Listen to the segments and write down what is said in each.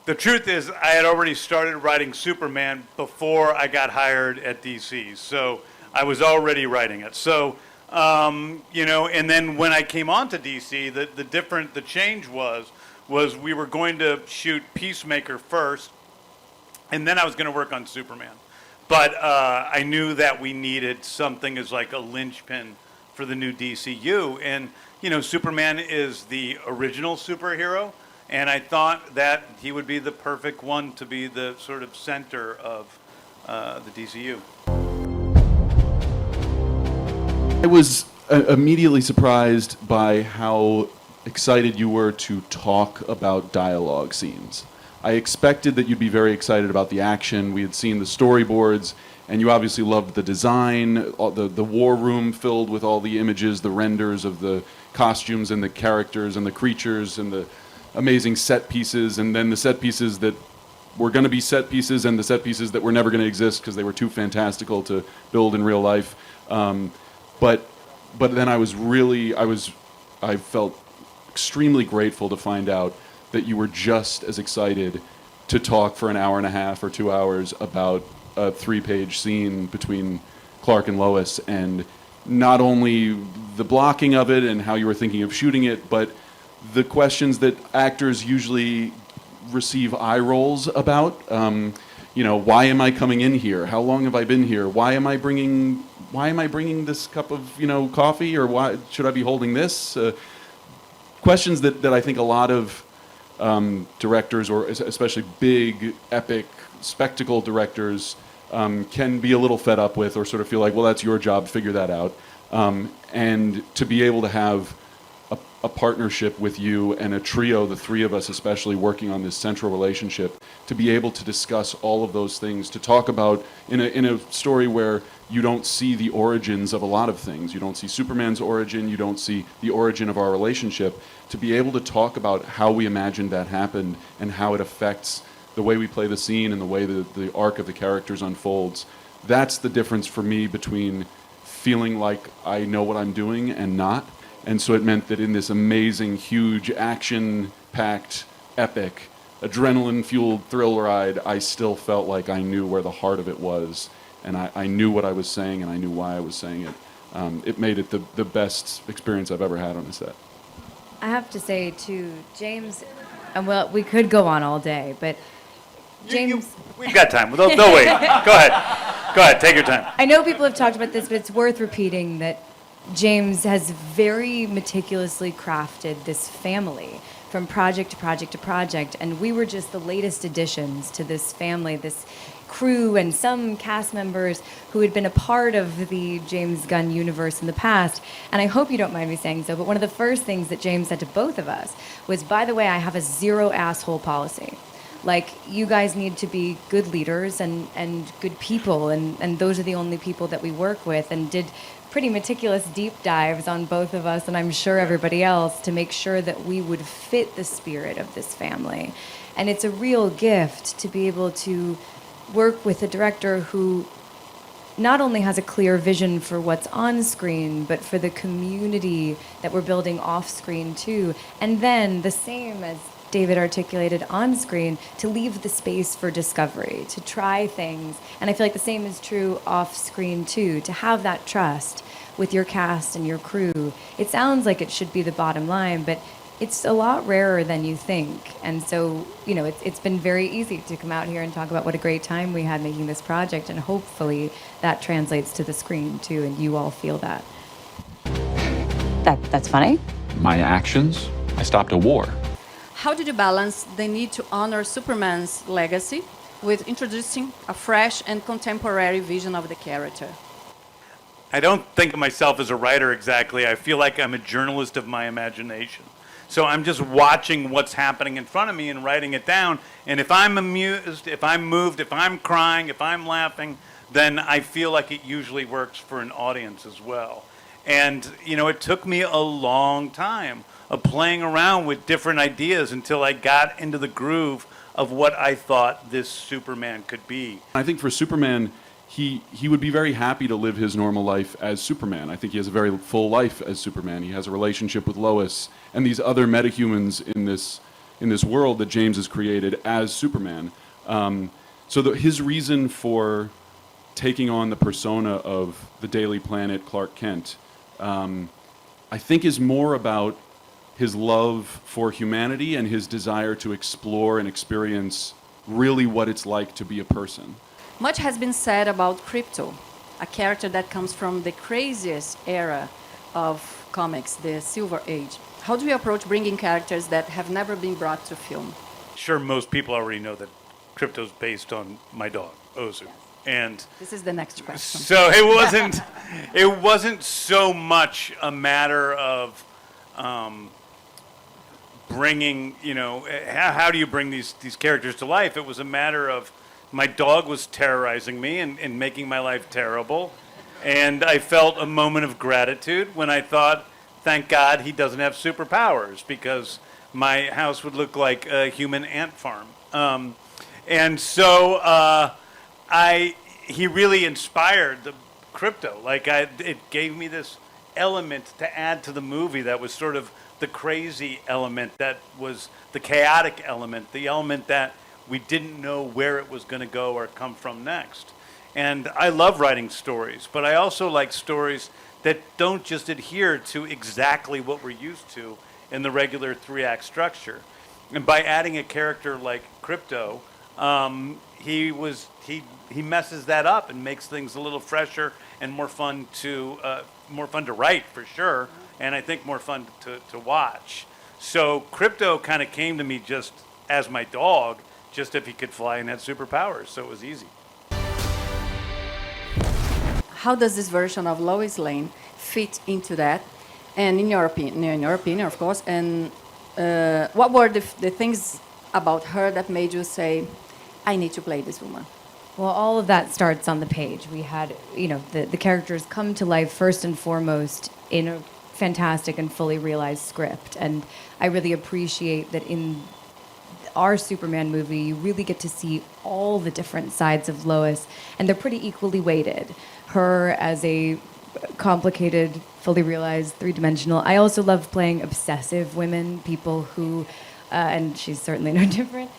The truth is, I had already started writing Superman before I got hired at DC, so I was already writing it. So, and then when I came on to DC, the change was we were going to shoot Peacemaker first, and then I was going to work on Superman. But I knew that we needed something as like a linchpin for the new DCU, and Superman is the original superhero. And I thought that he would be the perfect one to be the sort of center of the DCU. I was immediately surprised by how excited you were to talk about dialogue scenes. I expected that you'd be very excited about the action. We had seen the storyboards, and you obviously loved the design, the war room filled with all the images, the renders of the costumes and the characters and the creatures and the amazing set pieces, and then the set pieces that were going to be set pieces and the set pieces that were never going to exist because they were too fantastical to build in real life. But then I felt extremely grateful to find out that you were just as excited to talk for an hour and a half or 2 hours about a 3-page scene between Clark and Lois, and not only the blocking of it and how you were thinking of shooting it, but the questions that actors usually receive eye rolls about. Why am I coming in here? How long have I been here? Why am I bringing this cup of coffee? Or why should I be holding this? Questions that I think a lot of directors, or especially big, epic, spectacle directors, can be a little fed up with, or sort of feel like, well, that's your job, figure that out. And to be able to have a partnership with you and a trio, the three of us especially, working on this central relationship, to be able to discuss all of those things, to talk about in a story where you don't see the origins of a lot of things. You don't see Superman's origin, you don't see the origin of our relationship. To be able to talk about how we imagined that happened and how it affects the way we play the scene and the way the arc of the characters unfolds, that's the difference for me between feeling like I know what I'm doing and not. And so it meant that in this amazing, huge, action-packed, epic, adrenaline-fueled thrill ride, I still felt like I knew where the heart of it was, and I knew what I was saying, and I knew why I was saying it. It made it the best experience I've ever had on a set. I have to say, too, James, and well, we could go on all day, but James... We've got time. They'll wait. Go ahead. Take your time. I know people have talked about this, but it's worth repeating that James has very meticulously crafted this family from project to project to project, and we were just the latest additions to this family, this crew, and some cast members who had been a part of the James Gunn universe in the past. And I hope you don't mind me saying so, but one of the first things that James said to both of us was, by the way, I have a zero asshole policy. Like, you guys need to be good leaders and good people, and those are the only people that we work with, and did pretty meticulous deep dives on both of us, and I'm sure everybody else, to make sure that we would fit the spirit of this family. And it's a real gift to be able to work with a director who not only has a clear vision for what's on screen, but for the community that we're building off screen too. And then the same as David articulated on screen, to leave the space for discovery, to try things. And I feel like the same is true off screen too, to have that trust with your cast and your crew. It sounds like it should be the bottom line, but it's a lot rarer than you think. And so, it's been very easy to come out here and talk about what a great time we had making this project, and hopefully that translates to the screen too, and you all feel that. That's funny. My actions? I stopped a war. How did you balance the need to honor Superman's legacy with introducing a fresh and contemporary vision of the character? I don't think of myself as a writer exactly. I feel like I'm a journalist of my imagination. So I'm just watching what's happening in front of me and writing it down. And if I'm amused, if I'm moved, if I'm crying, if I'm laughing, then I feel like it usually works for an audience as well. And, it took me a long time of playing around with different ideas until I got into the groove of what I thought this Superman could be. I think for Superman, he would be very happy to live his normal life as Superman. I think he has a very full life as Superman. He has a relationship with Lois and these other metahumans in in this world that James has created as Superman. His reason for taking on the persona of the Daily Planet Clark Kent, I think is more about his love for humanity and his desire to explore and experience really what it's like to be a person. Much has been said about Krypto, a character that comes from the craziest era of comics, the Silver Age. How do you approach bringing characters that have never been brought to film? Sure, most people already know that Krypto's based on my dog, Ozu. And This is the next question. so it wasn't so much a matter of bringing, how do you bring these characters to life? It was a matter of my dog was terrorizing me and making my life terrible. And I felt a moment of gratitude when I thought, thank God he doesn't have superpowers, because my house would look like a human ant farm. And so he really inspired the Krypto. It gave me this element to add to the movie that was sort of the crazy element, that was the chaotic element, the element that we didn't know where it was going to go or come from next. And I love writing stories, but I also like stories that don't just adhere to exactly what we're used to in the regular 3-act structure. And by adding a character like Krypto, he messes that up and makes things a little fresher and more fun to write, for sure, and I think more fun to watch. So Krypto kind of came to me just as my dog, just if he could fly and had superpowers, so it was easy. How does this version of Lois Lane fit into that? And in your opinion, of course, and what were the things about her that made you say, I need to play this woman? Well, all of that starts on the page. We had, the characters come to life first and foremost in a fantastic and fully realized script. And I really appreciate that in our Superman movie, you really get to see all the different sides of Lois, and they're pretty equally weighted. Her as a complicated, fully realized, three-dimensional. I also love playing obsessive women, people who, and she's certainly no different,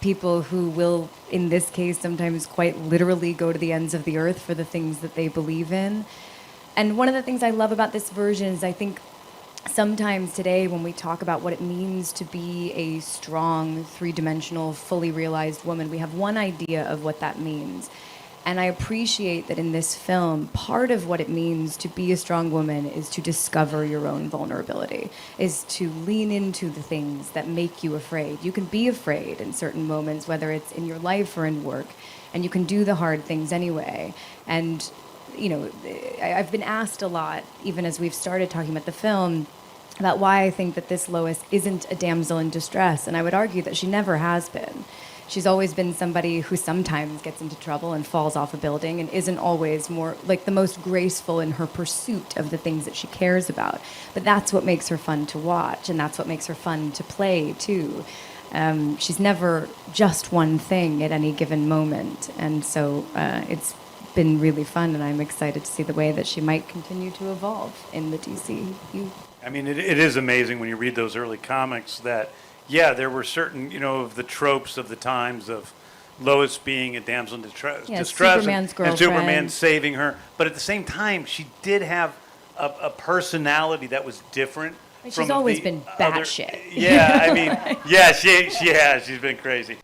people who will, in this case, sometimes quite literally go to the ends of the earth for the things that they believe in. And one of the things I love about this version is I think sometimes today when we talk about what it means to be a strong, three-dimensional, fully realized woman, we have one idea of what that means. And I appreciate that in this film, part of what it means to be a strong woman is to discover your own vulnerability, is to lean into the things that make you afraid. You can be afraid in certain moments, whether it's in your life or in work, and you can do the hard things anyway. And, I've been asked a lot, even as we've started talking about the film, about why I think that this Lois isn't a damsel in distress. And I would argue that she never has been. She's always been somebody who sometimes gets into trouble and falls off a building and isn't always more like the most graceful in her pursuit of the things that she cares about. But that's what makes her fun to watch, and that's what makes her fun to play too. She's never just one thing at any given moment. And so it's been really fun, and I'm excited to see the way that she might continue to evolve in the DCU. I mean, it is amazing when you read those early comics that, yeah, there were certain, of the tropes of the times of Lois being a damsel in distress, Superman's girlfriend, and Superman saving her. But at the same time, she did have a personality that was different. She's always been batshit. Yeah, I mean, yeah, she has. She's been crazy.